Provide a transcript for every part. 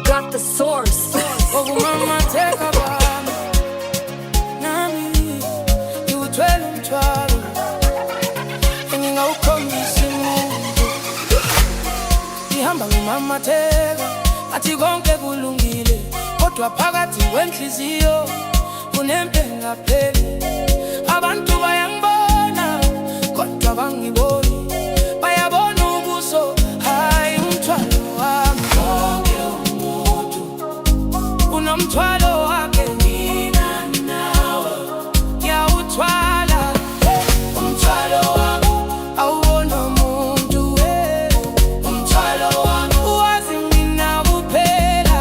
Got the source. Okumama theka bami nami ngiwuthwele umthwalo engingawukhombisa umuntu. Ngihamba ngimamatheka athi konke kulungile, kodwa phakathi kwenhliziyo kunempi engapheli. Abantu bayangibona kodwa bangiboni, bayabona ubuso hayi umthwalo wami. Wonke umuntu unomthwalo wakhe, mina nawe ngiyawuthwala umthwalo wami. Awubona umuntu umthwalo wami, uwazi mina kuphela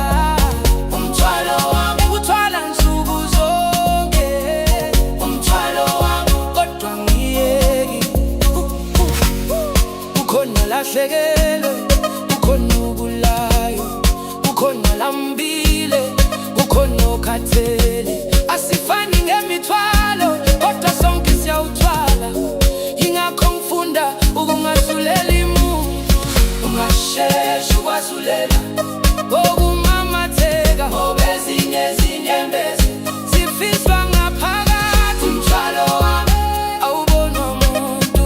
umthwalo wami. Uthwala nsuku zonke umthwalo wami, kodwa ngiyeki. Ukhona lahlekelwe, ukhona ogulayo, ukhona lambile, ukhona okhathele. Asifani ngemithwalo, kodwa sonke siyawuthwala. Yingakho ngifunda ukungasuleli muntu, ungasheshi ukwasulela okumamatheka, ngoba ezinye izinyembezi zifiswa ngaphakathi. Umthwalo wami awubona umuntu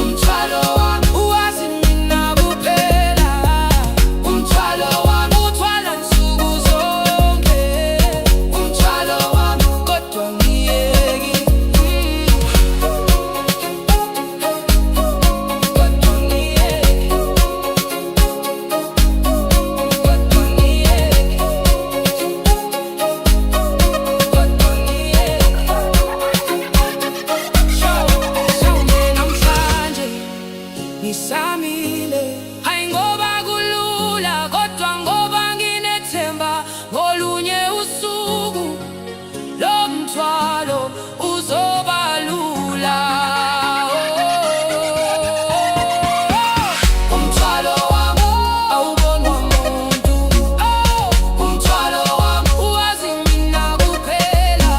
umthwalo wami, uwazi mina kuphela umthwalo wami. Uthwala nsuku zonke umthwalo wami, kodwa ngiyeki. Kodwa ngiyeki. Kodwa ngiyeki. Kodwa ngiyeki. Shawume namhlanje ngisamile, hayi ngoba kulula, kodwa ngoba nginethemba ngolunye usuku lo mthwalo uzoba lula. Umthwalo wami awubonwa muntu, umthwalo wami uwazi mina kuphela.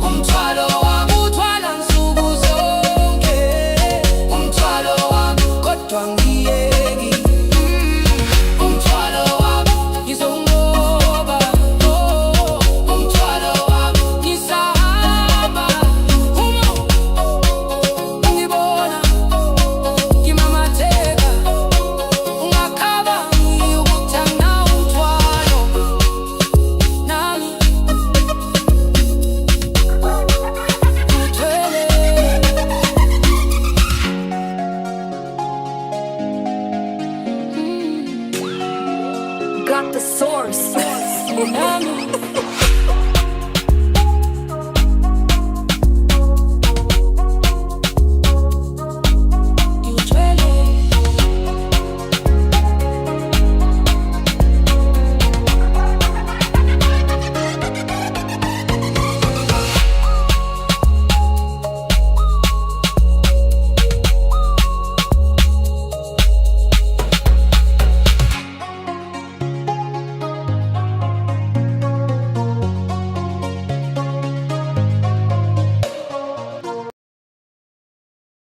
Umthwalo wami uthwala nsuku zonke umthwalo wami, kodwa ngiyeki. Umthwalo wami ngizonqoba, umthwalo wami ngisahamba. Ungibona ngimamatheka, ungakhabangi ukuthi anginawo umthwalo. Nami ngithwele. Got the source. Nami